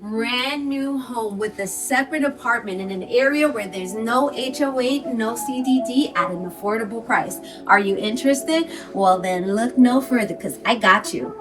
brand new home with a separate apartment in an area where there's no HOA, no CDD at an affordable price. Are you interested? Well, then look no further because I got you.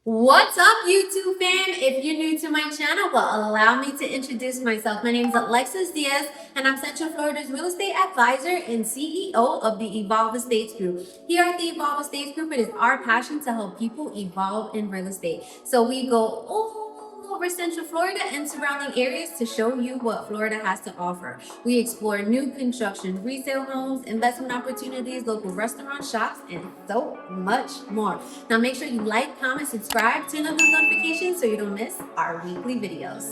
What's up, YouTube fam? If you're new to my channel, well, allow me to introduce myself. My name is Alexis Diaz, and I'm Central Florida's real estate advisor and CEO of the Evolve Estates Group. Here at the Evolve Estates Group, it is our passion to help people evolve in real estate. So we go all over Central Florida and surrounding areas to show you what Florida has to offer. We explore new construction, resale homes, investment opportunities, local restaurant shops, and so much more. Now make sure you like, comment, subscribe, turn on those notifications so you don't miss our weekly videos.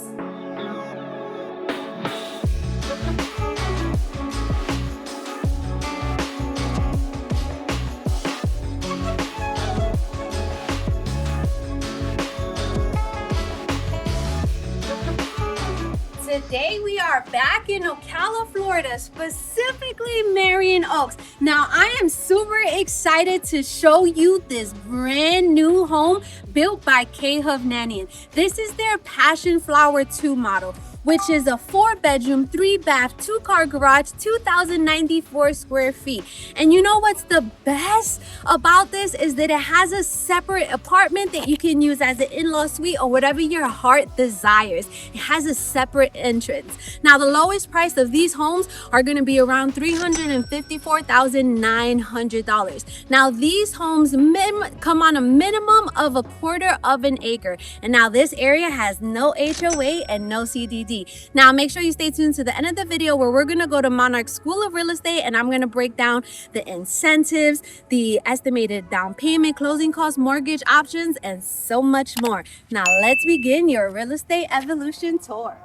Today we are back in Ocala, Florida, specifically Marion Oaks. Now I am super excited to show you this brand new home built by Hovnanian. This is their PassionFlower II model, which is a 4-bedroom, 3-bath, 2-car garage, 2,094 square feet. And you know what's the best about this is that it has a separate apartment that you can use as an in-law suite or whatever your heart desires. It has a separate entrance. Now, the lowest price of these homes are going to be around $354,900. Now, these homes come on a minimum of a quarter of an acre. And now this area has no HOA and no CDD. Now, make sure you stay tuned to the end of the video where we're going to go to Monarch School of Real Estate and I'm going to break down the incentives, the estimated down payment, closing costs, mortgage options, and so much more. Now, let's begin your real estate evolution tour.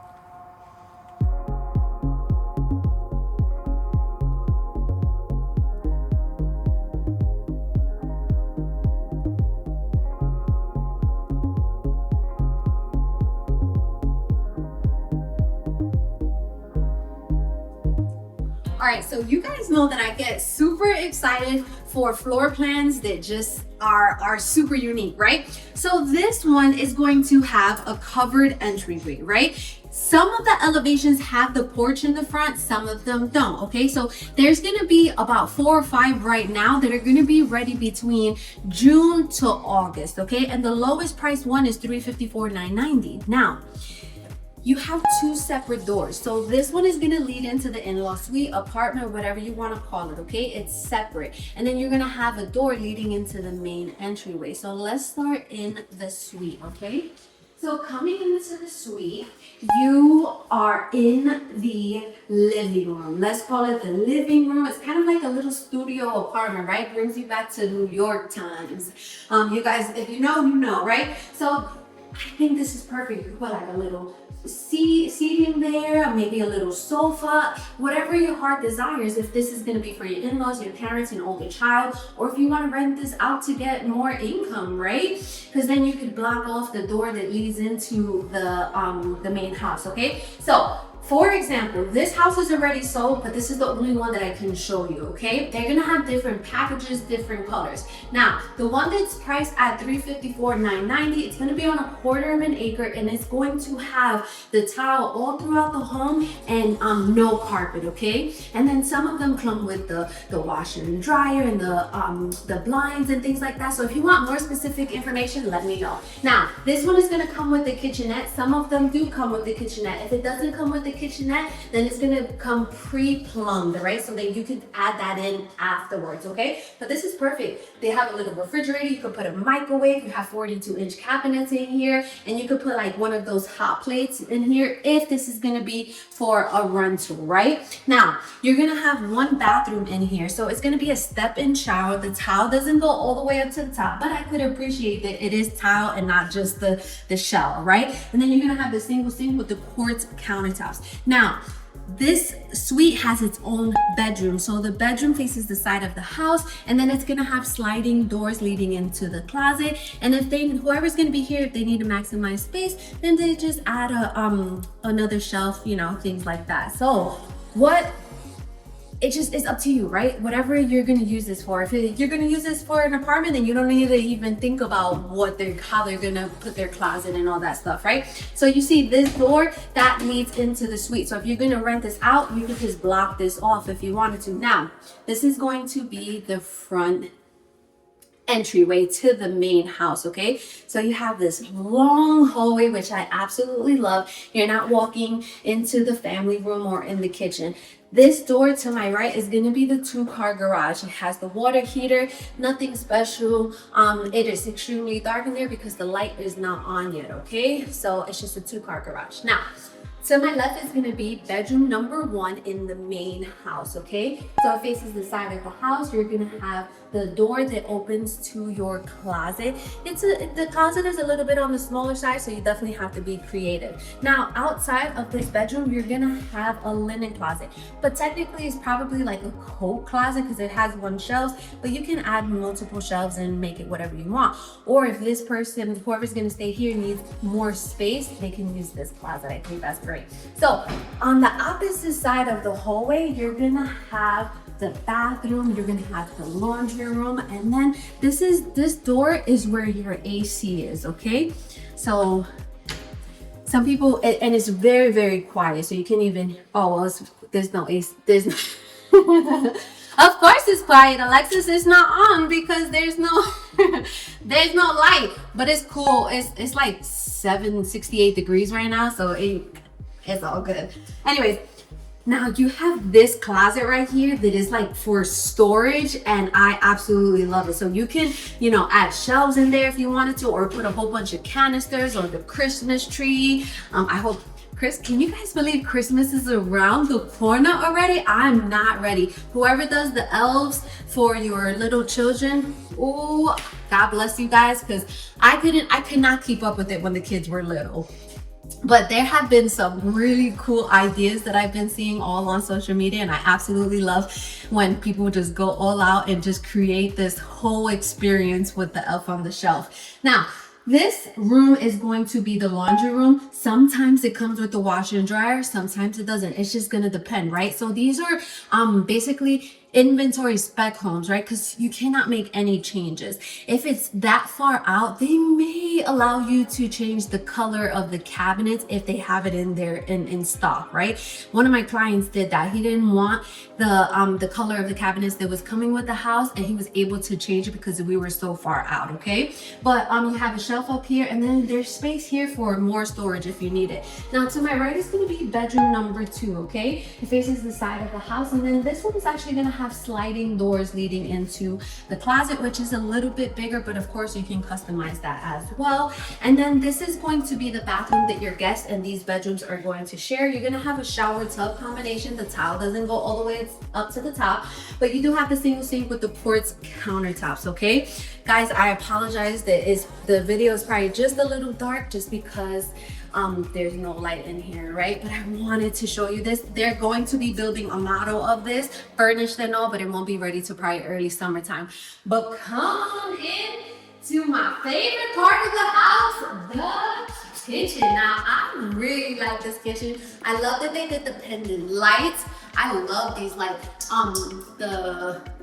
All right, so you guys know that I get super excited for floor plans that just are super unique, right? So this one is going to have a covered entryway, right? Some of the elevations have the porch in the front, some of them don't, okay? So there's gonna be about 4 or 5 right now that are gonna be ready between June to August, okay? And the lowest price one is $354,990. Now, you have 2 separate doors. So this one is gonna lead into the in-law suite, apartment, whatever you wanna call it, okay? It's separate. And then you're gonna have a door leading into the main entryway. So let's start in the suite, okay? So coming into the suite, you are in the living room. Let's call it the living room. It's kind of like a little studio apartment, right? Brings you back to New York times. You guys, if you know, right? So I think this is perfect. You put like a little seating there, maybe a little sofa, whatever your heart desires. If this is going to be for your in-laws, your parents, an older child, or if you want to rent this out to get more income, right? Because then you could block off the door that leads into the main house. Okay, so for example, this house is already sold, but this is the only one that I can show you, okay? They're gonna have different packages, different colors. Now, the one that's priced at $354,990, it's gonna be on a quarter of an acre and it's going to have the tile all throughout the home and no carpet, okay? And then some of them come with the washer and dryer and the blinds and things like that. So if you want more specific information, let me know. Now, this one is gonna come with the kitchenette. Some of them do come with the kitchenette. If it doesn't come with the kitchenette, then it's gonna come pre-plumbed, right? So that you could add that in afterwards, okay? But this is perfect. They have a little refrigerator. You could put a microwave. You have 42-inch cabinets in here, and you could put like one of those hot plates in here if this is gonna be for a rental, right? Now, you're gonna have 1 bathroom in here. So it's gonna be a step-in shower. The tile doesn't go all the way up to the top, but I could appreciate that it is tile and not just the shower, right? And then you're gonna have the single sink with the quartz countertops. Now, this suite has its own bedroom. So the bedroom faces the side of the house, and then it's gonna have sliding doors leading into the closet. And if whoever's gonna be here, if they need to maximize space, then they just add another shelf, you know, things like that. So what it just is up to you, right? Whatever you're gonna use this for. If you're gonna use this for an apartment, then you don't need to even think about how they're gonna put their closet and all that stuff, right? So you see this door that leads into the suite. So if you're gonna rent this out, you can just block this off if you wanted to. Now, this is going to be the front entryway to the main house. Okay, so you have this long hallway, which I absolutely love. You're not walking into the family room or in the kitchen. This door to my right is going to be the 2-car garage. It has the water heater, nothing special. It is extremely dark in there because the light is not on yet. Okay, so it's just a 2-car garage. Now, to my left is going to be bedroom number 1 in the main house. Okay, so it faces the side of the house. You're going to have the door that opens to your closet. The closet is a little bit on the smaller side, so you definitely have to be creative. Now, outside of this bedroom, you're gonna have a linen closet, but technically it's probably like a coat closet because it has 1 shelf, but you can add multiple shelves and make it whatever you want. Or if this person, whoever's gonna stay here, needs more space, they can use this closet. I think that's great. So on the opposite side of the hallway, you're gonna have the bathroom, you're gonna have the laundry room, and then this door is where your AC is. Okay, so some people, and it's very, very quiet, so you can even, oh well, there's no AC, there's no of course it's quiet, Alexis. It's not on because there's no there's no light, but it's cool. It's like 68 degrees right now, so it's all good. Anyways, now you have this closet right here that is like for storage, and I absolutely love it. So you can, add shelves in there if you wanted to, or put a whole bunch of canisters or the Christmas tree. I hope, can you guys believe Christmas is around the corner already? I'm not ready. Whoever does the elves for your little children, oh, God bless you guys, because I could not keep up with it when the kids were little. But there have been some really cool ideas that I've been seeing all on social media, and I absolutely love when people just go all out and just create this whole experience with the elf on the shelf. Now, this room is going to be the laundry room. Sometimes it comes with the washer and dryer, sometimes it doesn't. It's just gonna depend, right? So these are basically inventory spec homes, right? Because you cannot make any changes. If it's that far out, they may allow you to change the color of the cabinets if they have it in there in stock, right? One of my clients did that. He didn't want the color of the cabinets that was coming with the house, and he was able to change it because we were so far out. Okay, but you have a shelf up here, and then there's space here for more storage if you need it. Now to my right is going to be bedroom number 2. Okay, it faces the side of the house, and then this one is actually going to have sliding doors leading into the closet, which is a little bit bigger, but of course you can customize that as well. And then this is going to be the bathroom that your guests and these bedrooms are going to share. You're going to have a shower tub combination. The tile doesn't go all the way up to the top, but you do have the single sink with the quartz countertops. Okay guys, I apologize that the video is probably just a little dark just because there's no light in here, right? But I wanted to show you this. They're going to be building a model of this, furnished and all, but it won't be ready till probably early summertime. But come in to my favorite part of the house, the kitchen. Now, I really like this kitchen. I love that they did the pendant lights. I love these, like,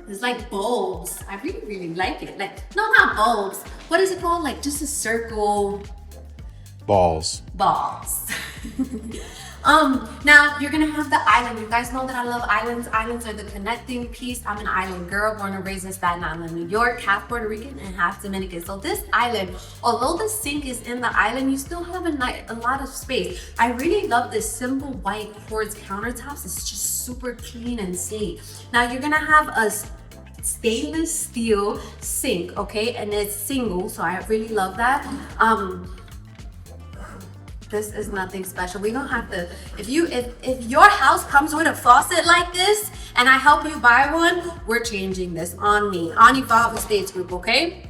it's like bulbs. I really, really like it. Like, no, not bulbs. What is it called? Like, just a circle. Balls. Now you're gonna have the island. You guys know that I love islands. Islands are the connecting piece. I'm an island girl, born and raised in Staten Island, New York, half Puerto Rican and half Dominican. So this island, although the sink is in the island, you still have a lot of space. I really love this simple white quartz countertops. It's just super clean and safe. Now you're gonna have a stainless steel sink, okay, and it's single, so I really love that. This is nothing special. We don't have to, if your house comes with a faucet like this and I help you buy one, we're changing this on me, on Evolve Estates Group, okay?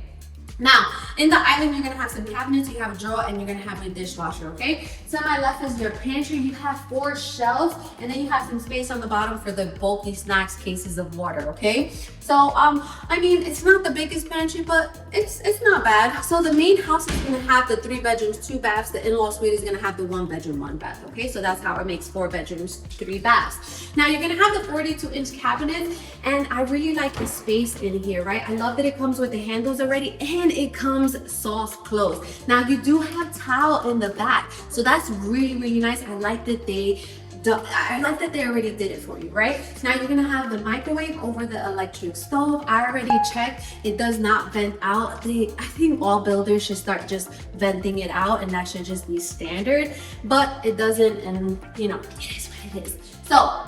Now, in the island, you're gonna have some cabinets, you have a drawer, and you're gonna have a dishwasher, okay? To my left is your pantry. You have 4 shelves, and then you have some space on the bottom for the bulky snacks, cases of water, okay? So, I mean, it's not the biggest pantry, but it's not bad. So the main house is gonna have the 3 bedrooms, 2 baths. The in-law suite is gonna have the 1 bedroom, 1 bath, okay? So that's how it makes 4 bedrooms, 3 baths. Now you're gonna have the 42-inch cabinet, and I really like the space in here, right? I love that it comes with the handles already, and it comes soft close. Now you do have towel in the back, so that's really, really nice. I like that they already did it for you, right? Now you're gonna have the microwave over the electric stove. I already checked, it does not vent out. I think all builders should start just venting it out, and that should just be standard, but it doesn't, and you know, it is what it is. So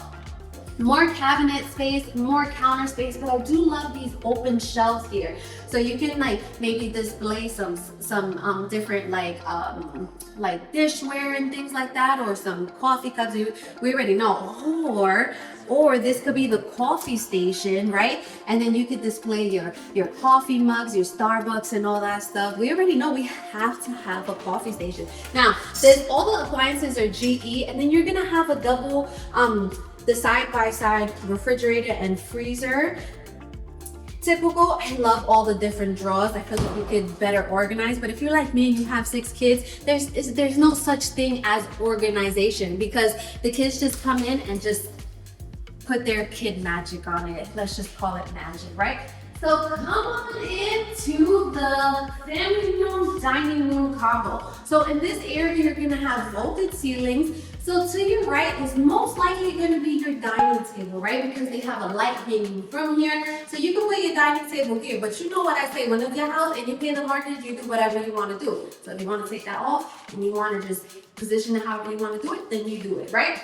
more cabinet space, more counter space, but I do love these open shelves here. So you can like maybe display some different like dishware and things like that, or some coffee cups. We already know. Or this could be the coffee station, right? And then you could display your coffee mugs, your Starbucks and all that stuff. We already know we have to have a coffee station. Now, all the appliances are GE, and then you're gonna have a double the side-by-side refrigerator and freezer. Typical. I love all the different drawers. I feel like you could better organize, but if you're like me and you have 6 kids, there's no such thing as organization, because the kids just come in and just put their kid magic on it. Let's just call it magic, right? So come on into the family room, dining room combo. So in this area, you're gonna have vaulted ceilings. So to your right is most likely gonna be your dining table, right? Because they have a light hanging from here. So you can put your dining table here, but you know what I say, when it's your house and you pay the mortgage, you do whatever you wanna do. So if you wanna take that off and you wanna just position it however you wanna do it, then you do it, right?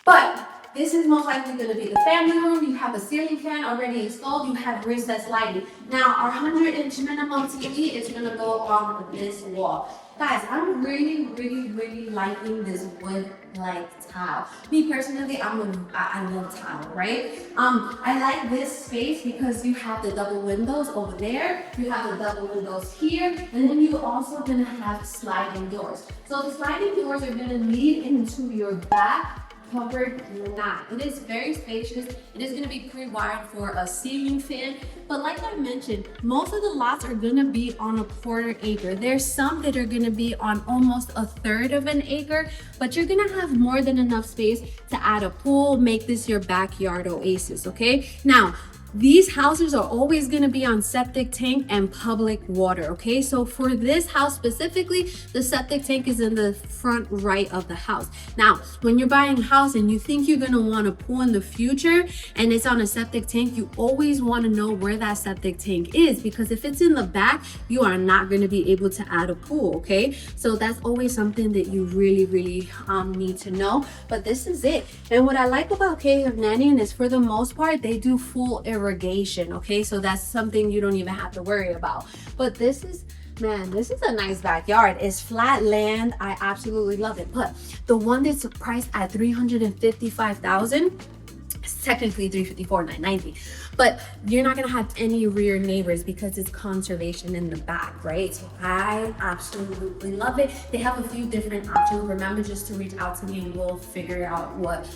But this is most likely going to be the family room. You have a ceiling fan already installed. You have recessed lighting. Now, our 100-inch minimum TV is going to go on this wall. Guys, I'm really, really, really liking this wood-like tile. Me personally, I love tile, right? I like this space because you have the double windows over there. You have the double windows here, and then you're also going to have sliding doors. So the sliding doors are going to lead into your back covered lot. It is very spacious. It is going to be pre-wired for a ceiling fan, but like I mentioned, most of the lots are going to be on a 1/4 acre. There's some that are going to be on almost 1/3 of an acre, but you're going to have more than enough space to add a pool, make this your backyard oasis, okay? Now, these houses are always going to be on septic tank and public water, okay? So for this house specifically, the septic tank is in the front right of the house. Now, when you're buying a house and you think you're going to want a pool in the future and it's on a septic tank, you always want to know where that septic tank is, because if it's in the back, you are not going to be able to add a pool, okay? So that's always something that you really, really need to know. But this is it. And what I like about Hovnanian is, for the most part, they do full irrigation, okay? So that's something you don't even have to worry about. But this is, man, this is a nice backyard. It's flat land. I absolutely love it. But the one that's priced at $355,000, it's technically $354,990, but you're not gonna have any rear neighbors because it's conservation in the back, right? So I absolutely love it. They have a few different options. Remember just to reach out to me and we'll figure out what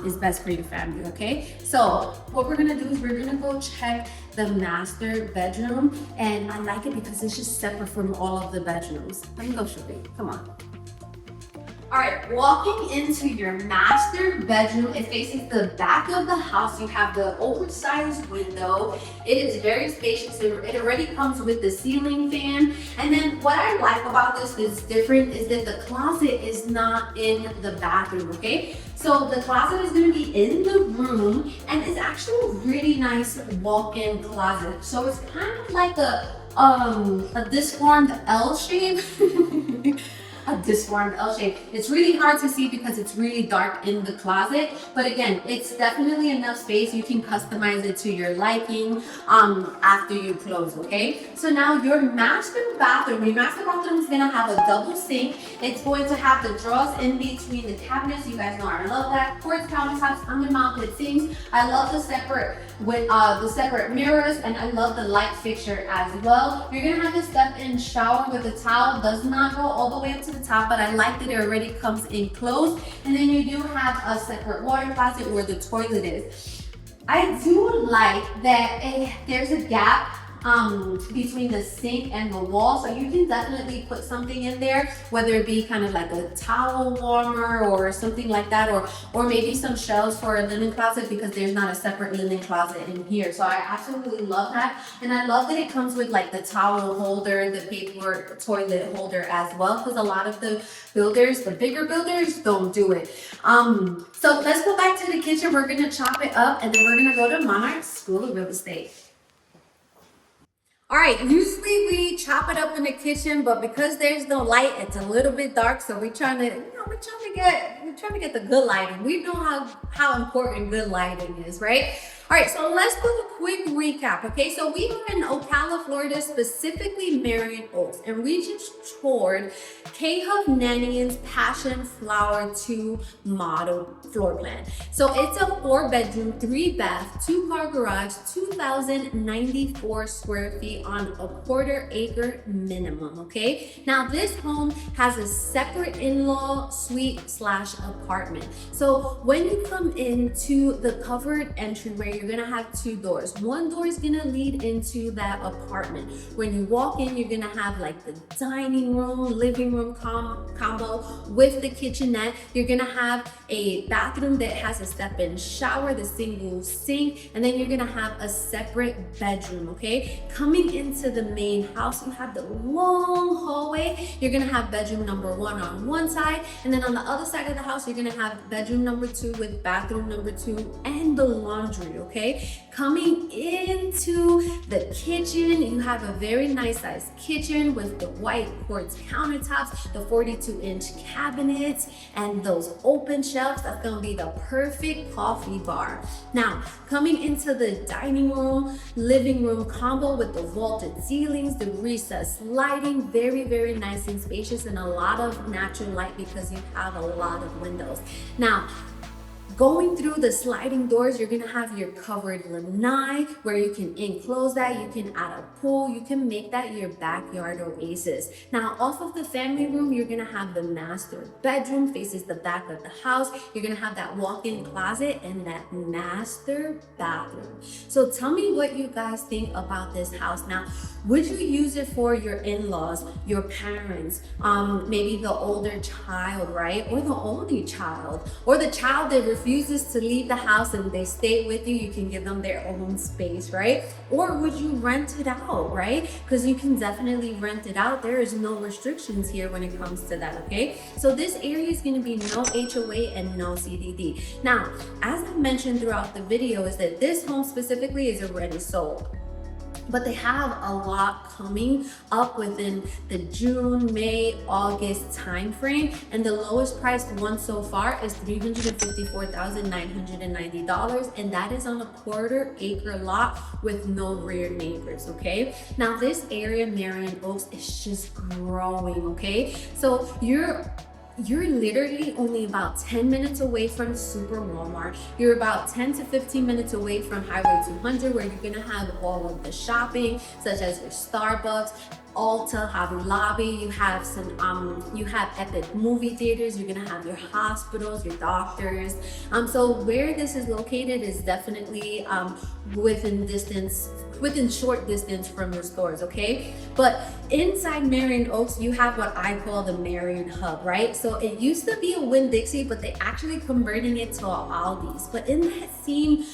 is best for your family, okay? So what we're gonna do is we're gonna go check the master bedroom, and I like it because it's just separate from all of the bedrooms. Let me go show you, come on. All right, walking into your master bedroom, it faces the back of the house. You have the oversized window. It is very spacious. It already comes with the ceiling fan. And then what I like about this that's different is that the closet is not in the bathroom, okay? So the closet is gonna be in the room, and it's actually a really nice walk-in closet. So it's kind of like a disformed L shape. A disformed L shape. It's really hard to see because it's really dark in the closet, but again, it's definitely enough space. You can customize it to your liking after you close, okay? So now your master bathroom is gonna have a double sink. It's going to have the drawers in between the cabinets. You guys know I love that. Quartz countertops, undermounted sinks. I love the separate with the separate mirrors, and I love the light fixture as well. You're gonna have a step-in shower with the towel. Does not go all the way up to the top, but I like that it already comes enclosed. And then you do have a separate water closet where the toilet is. I do like that there's a gap between the sink and the wall, so you can definitely put something in there, whether it be kind of like a towel warmer or something like that, or maybe some shelves for a linen closet, because there's not a separate linen closet in here. So I absolutely love that, and I love that it comes with like the towel holder, the paper toilet holder as well, because a lot of the builders, the bigger builders, don't do it. So let's go back to the kitchen. We're gonna chop it up, and then we're gonna go to Monarch School of Real Estate. All right, usually we chop it up in the kitchen, but because there's no light, it's a little bit dark. So we're trying to get the good lighting. We know how important good lighting is, right? All right, so let's do a quick recap, okay? So we are in Ocala, Florida, specifically Marion Oaks, and we just toured Hovnanian's PassionFlower II model floor plan. So it's a 4-bedroom, 3-bath, 2-car garage, 2,094 square feet on a 1/4 acre minimum, okay? Now this home has a separate in-law suite / apartment. So when you come into the covered entryway, you're gonna have 2 doors. One door is gonna lead into that apartment. When you walk in, you're gonna have like the dining room, living room combo with the kitchenette. You're gonna have a bathroom that has a step-in shower, the single sink, and then you're gonna have a separate bedroom, okay? Coming into the main house, you have the long hallway. You're gonna have bedroom number 1 on one side, and then on the other side of the house, you're gonna have bedroom number 2 with bathroom number 2 and the laundry, okay? Coming into the kitchen, you have a very nice sized kitchen with the white quartz countertops, the 42-inch cabinets, and those open shelves. That's gonna be the perfect coffee bar. Now, coming into the dining room, living room combo with the vaulted ceilings, the recessed lighting, very, very nice and spacious, and a lot of natural light because you have a lot of windows. Now, going through the sliding doors, you're gonna have your covered lanai where you can enclose that, you can add a pool, you can make that your backyard oasis. Now, off of the family room, you're gonna have the master bedroom, faces the back of the house. You're gonna have that walk-in closet and that master bathroom. So tell me what you guys think about this house. Now, would you use it for your in-laws, your parents, maybe the older child, right? Or the only child, or the child that refuses to leave the house and they stay with you, you can give them their own space, right? Or would you rent it out, right? Because you can definitely rent it out. There is no restrictions here when it comes to that, okay? So this area is gonna be no HOA and no CDD. Now, as I mentioned throughout the video, is that this home specifically is already sold, but they have a lot coming up within the June, May, August timeframe, and the lowest priced one so far is $354,990, and that is on a 1/4 acre lot with no rear neighbors, okay? Now this area, Marion Oaks, is just growing, okay? So you're literally only about 10 minutes away from Super Walmart. You're about 10 to 15 minutes away from Highway 200, where you're gonna have all of the shopping, such as your Starbucks, Ulta, Hobby Lobby. You have you have epic movie theaters. You're gonna have your hospitals, your doctors. So where this is located is definitely within short distance from your stores, okay? But inside Marion Oaks, you have what I call the Marion Hub, right? So it used to be a Winn-Dixie, but they actually converting it to a Aldi's. But in that same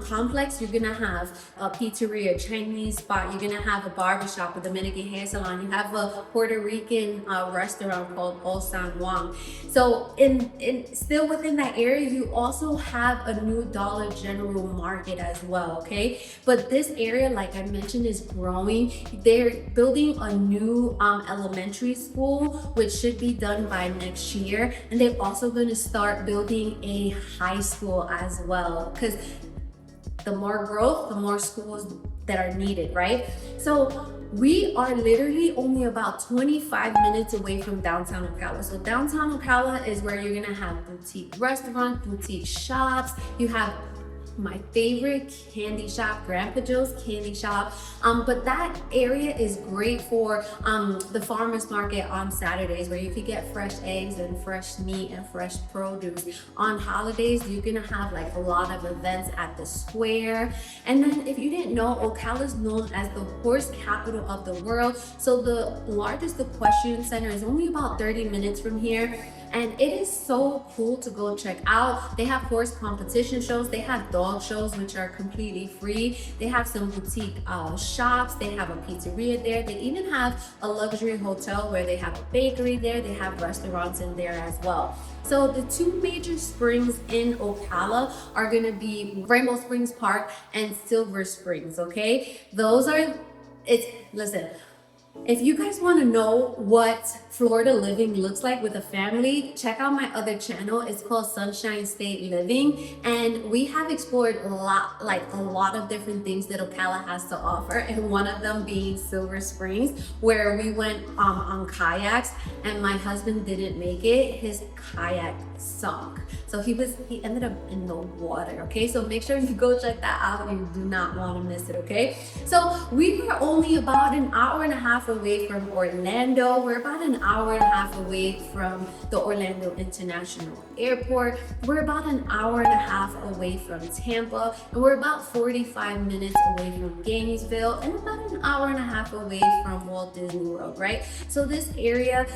complex, you're gonna have a pizzeria, Chinese spot. You're gonna have a barbershop, a Dominican hair salon. You have a Puerto Rican restaurant called Old San Juan. So in still within that area, you also have a new Dollar General market as well, okay? But this area, like I mentioned, is growing. They're building a new elementary school, which should be done by next year. And they're also gonna start building a high school as well, because the more growth, the more schools that are needed, right? So we are literally only about 25 minutes away from downtown Ocala. So downtown Ocala is where you're gonna have boutique restaurants, boutique shops. You have my favorite candy shop, Grandpa Joe's Candy Shop. But that area is great for the farmers market on Saturdays, where you could get fresh eggs and fresh meat and fresh produce. On holidays, you're gonna have like a lot of events at the square. And then if you didn't know, Ocala is known as the horse capital of the world. So the largest equestrian center is only about 30 minutes from here. And it is so cool to go check out. They have horse competition shows. They have dog shows, which are completely free. They have some boutique shops. They have a pizzeria there. They even have a luxury hotel where they have a bakery there. They have restaurants in there as well. So the two major springs in Ocala are gonna be Rainbow Springs Park and Silver Springs, okay? Listen, if you guys want to know what Florida living looks like with a family, check out my other channel. It's called Sunshine State Living, and we have explored a lot of different things that Ocala has to offer, and one of them being Silver Springs, where we went on kayaks, and my husband didn't make it. His kayak sunk, so he ended up in the water. Okay, so make sure you go check that out. You do not want to miss it. Okay, so we were only about an hour and a half away from Orlando. We're about an hour and a half away from the Orlando International Airport. We're about an hour and a half away from Tampa, and we're about 45 minutes away from Gainesville, and about an hour and a half away from Walt Disney World, right? So this area,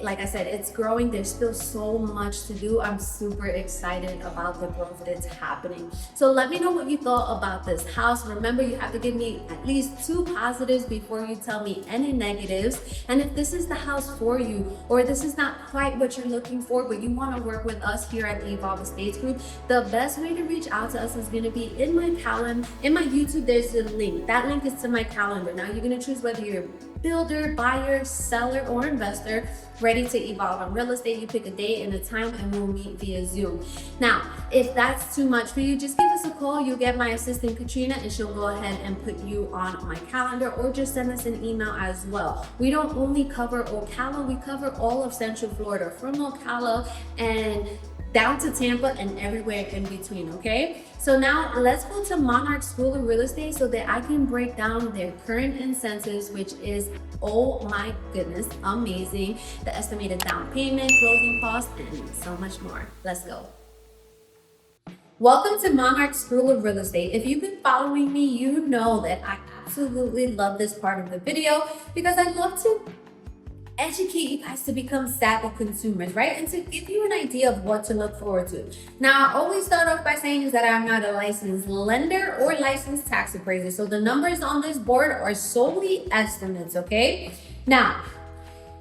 like I said, it's growing. There's still so much to do. I'm super excited about the growth that's happening. So let me know what you thought about this house. Remember, you have to give me at least 2 positives before you tell me any negatives. And if this is the house for you, or this is not quite what you're looking for, but you want to work with us here at the Evolve Estates Group, the best way to reach out to us is going to be in my calendar. In my YouTube, there's a link. That link is to my calendar. Now you're going to choose whether you're builder, buyer, seller, or investor ready to evolve on real estate. You pick a date and a time, and we'll meet via Zoom. Now, if that's too much for you, just give us a call. You'll get my assistant Katrina, and she'll go ahead and put you on my calendar, or just send us an email as well. We don't only cover Ocala, we cover all of Central Florida, from Ocala and down to Tampa and everywhere in between, okay? So now let's go to Monarch School of Real Estate so that I can break down their current incentives, which is, oh my goodness, amazing. The estimated down payment, closing costs, and so much more. Let's go. Welcome to Monarch School of Real Estate. If you've been following me, you know that I absolutely love this part of the video, because I love to educate you guys to become savvy consumers, right? And to give you an idea of what to look forward to. Now, I always start off by saying is that I'm not a licensed lender or licensed tax appraiser. So the numbers on this board are solely estimates, okay? Now,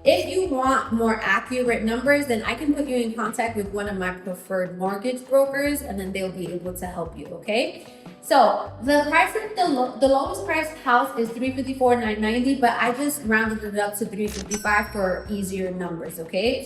if you want more accurate numbers, then I can put you in contact with one of my preferred mortgage brokers, and then they'll be able to help you, okay? So the price of the lowest priced house is $354,990, but I just rounded it up to $355 for easier numbers. Okay,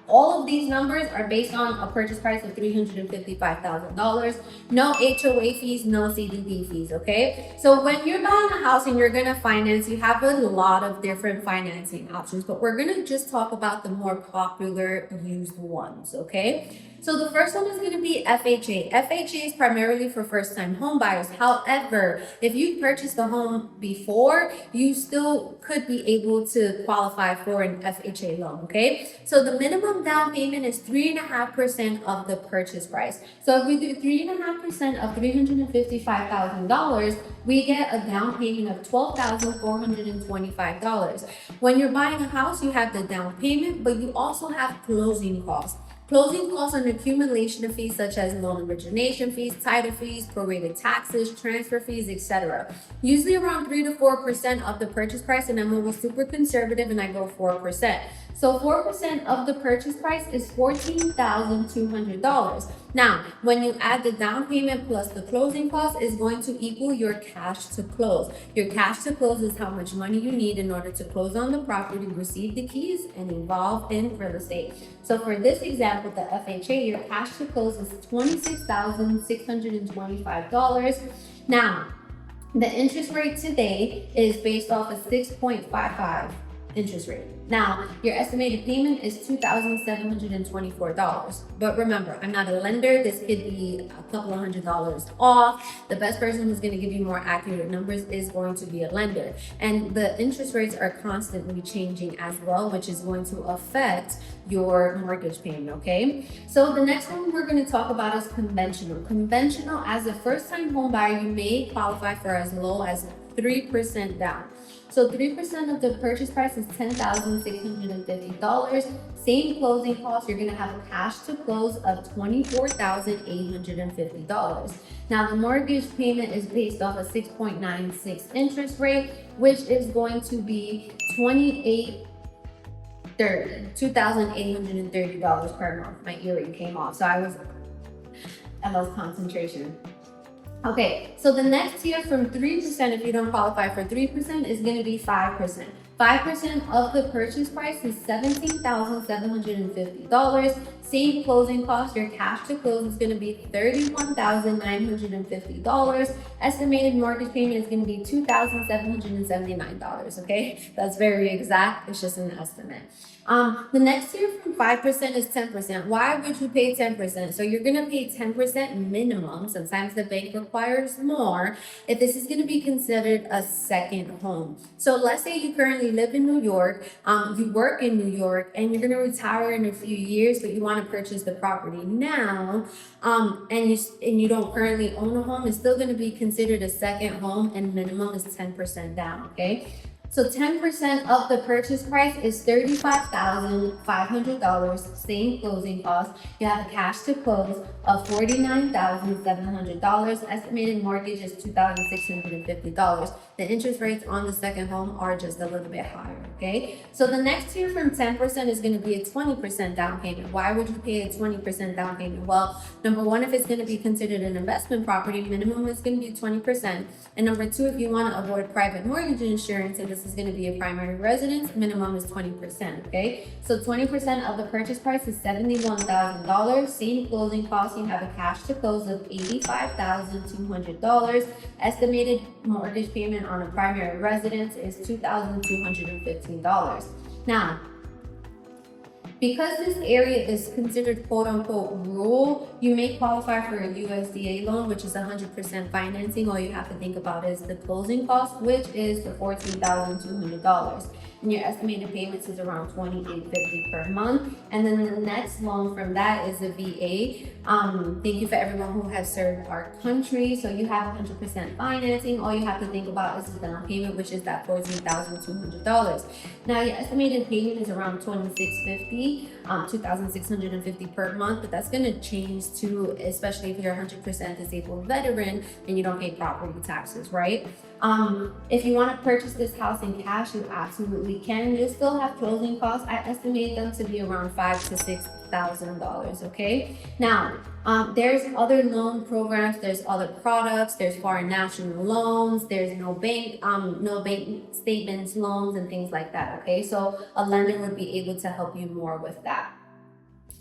all of these numbers are based on a purchase price of $355,000. No HOA fees, no CDB fees. Okay, so when you're buying a house and you're gonna finance, you have a lot of different financing options, but we're gonna just talk about the more popular used ones. Okay. So the first one is going to be FHA. FHA is primarily for first-time home buyers. However, if you purchased the home before, you still could be able to qualify for an FHA loan, okay? So the minimum down payment is 3.5% of the purchase price. So if we do 3.5% of $355,000, we get a down payment of $12,425. When you're buying a house, you have the down payment, but you also have closing costs. Closing costs are an accumulation of fees such as loan origination fees, title fees, prorated taxes, transfer fees, etc. Usually around 3 to 4% of the purchase price, and I'm always super conservative and I go 4%. So 4% of the purchase price is $14,200. Now, when you add the down payment plus the closing cost, is going to equal your cash to close. Your cash to close is how much money you need in order to close on the property, receive the keys, and involve in real estate. So for this example, the FHA, your cash to close is $26,625. Now, the interest rate today is based off of 6.55. interest rate. Now, your estimated payment is $2,724. But remember, I'm not a lender. This could be a couple of $100s off. The best person who's going to give you more accurate numbers is going to be a lender. And the interest rates are constantly changing as well, which is going to affect your mortgage payment, okay? So the next one we're going to talk about is conventional. Conventional, as a first-time home buyer, you may qualify for as low as 3% down. So 3% of the purchase price is $10,650. Same closing costs, you're gonna have a cash to close of $24,850. Now the mortgage payment is based off a 6.96 interest rate, which is going to be $2,830 per month. My earring came off, so I lost concentration. Okay, so the next tier from 3%, if you don't qualify for 3%, is going to be 5%. 5% of the purchase price is $17,750. Same closing cost, your cash to close is going to be $31,950. Estimated mortgage payment is going to be $2,779, okay? That's very exact, it's just an estimate. The next tier from 5% is 10%. Why would you pay 10%? So you're gonna pay 10% minimum. Sometimes the bank requires more if this is gonna be considered a second home. So let's say you currently live in New York, you work in New York, and you're gonna retire in a few years, but you wanna purchase the property now, and you don't currently own a home, it's still gonna be considered a second home, and minimum is 10% down, okay? So 10% of the purchase price is $35,500, same closing cost. You have a cash to close of $49,700. Estimated mortgage is $2,650. The interest rates on the second home are just a little bit higher, okay? So the next tier from 10% is gonna be a 20% down payment. Why would you pay a 20% down payment? Well, number one, if it's gonna be considered an investment property, minimum is gonna be 20%. And number two, if you wanna avoid private mortgage insurance, and this is going to be a primary residence, minimum is 20%, okay? So 20% of the purchase price is $71,000. Same closing costs, you have a cash to close of $85,200. Estimated mortgage payment on a primary residence is $2,215. Now, because this area is considered quote unquote rural, you may qualify for a USDA loan, which is 100% financing. All you have to think about is the closing cost, which is the $14,200. And your estimated payments is around $2,850 per month. And then the next loan from that is a VA. Thank you for everyone who has served our country. So you have 100% financing. All you have to think about is the down payment, which is that $14,200. Now your estimated payment is around $2,650, $2,650 per month, but that's gonna change too, especially if you're 100% disabled veteran and you don't pay property taxes, right? If you want to purchase this house in cash, you absolutely can. You still have closing costs. I estimate them to be around $5,000 to $6,000. Okay. Now, there's other loan programs. There's other products. There's foreign national loans. There's no bank statements loans and things like that. Okay. So a lender would be able to help you more with that.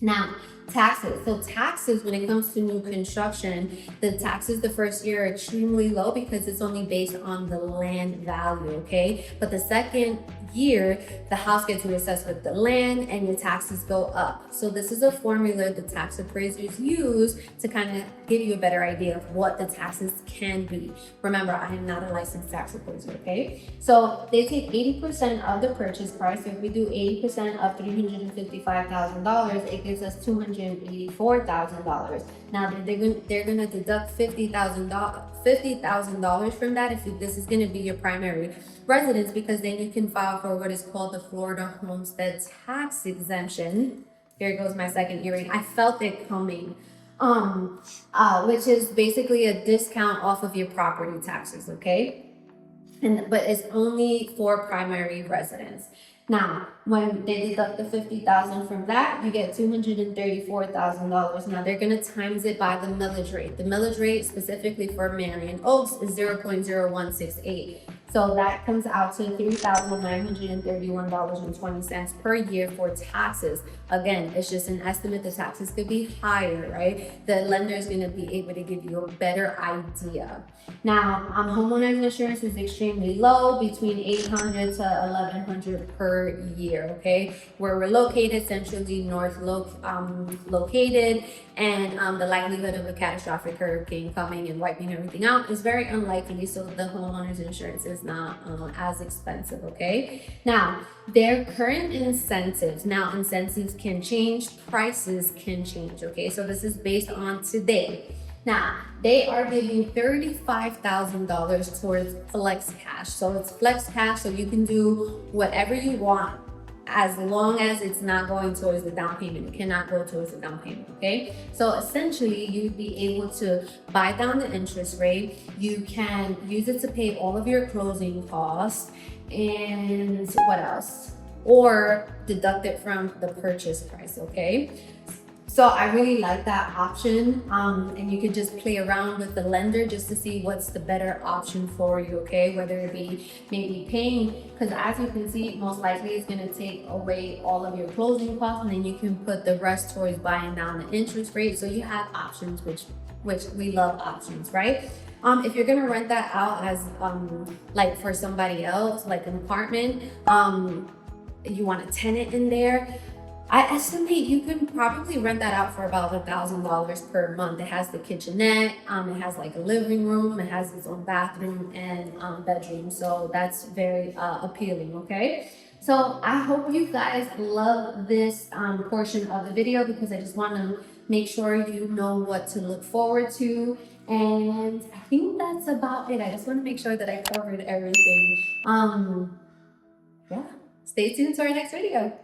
Now, taxes. So taxes, when it comes to new construction, the taxes the first year are extremely low because it's only based on the land value, okay? But the second year, the house gets reassessed with the land and your taxes go up. So this is a formula the tax appraisers use to kind of give you a better idea of what the taxes can be. Remember, I am not a licensed tax appraiser, okay? So they take 80% of the purchase price. So if we do 80% of $355,000, it gives us $284,000. Now they're gonna deduct $50,000 from that if this is gonna be your primary residence, because then you can file for what is called the Florida homestead tax exemption. Here goes my second earring. I felt it coming. Which is basically a discount off of your property taxes, okay? But it's only for primary residence. Now, when they deduct the $50,000 from that, you get $234,000. Now they're gonna times it by the millage rate. The millage rate specifically for Marion Oaks is 0.0168. So that comes out to $3,931.20 per year for taxes. Again, it's just an estimate. The taxes could be higher, right? The lender is going to be able to give you a better idea. Now, homeowners insurance is extremely low, between $800 to $1,100 per year. Okay, where we're located, centrally located, and the likelihood of a catastrophic hurricane coming and wiping everything out is very unlikely. So the homeowners insurance is not as expensive. Okay, now their current incentives. Now incentives can change, prices can change. Okay, so this is based on today. Now, they are giving $35,000 towards flex cash. So it's flex cash, so you can do whatever you want as long as it's not going towards the down payment. It cannot go towards the down payment, okay? So essentially, you'd be able to buy down the interest rate. You can use it to pay all of your closing costs, and what else? Or deduct it from the purchase price, okay? So I really like that option, and you could just play around with the lender just to see what's the better option for you, okay? Whether it be maybe paying, because as you can see, most likely it's gonna take away all of your closing costs, and then you can put the rest towards buying down the interest rate. So you have options, which we love options, right? If you're gonna rent that out as like for somebody else, like an apartment, you want a tenant in there, I estimate you can probably rent that out for about $1,000 per month. It has the kitchenette, it has like a living room, it has its own bathroom and bedroom. So that's very appealing, okay? So I hope you guys love this portion of the video, because I just want to make sure you know what to look forward to. And I think that's about it. I just want to make sure that I covered everything. Yeah, stay tuned to our next video.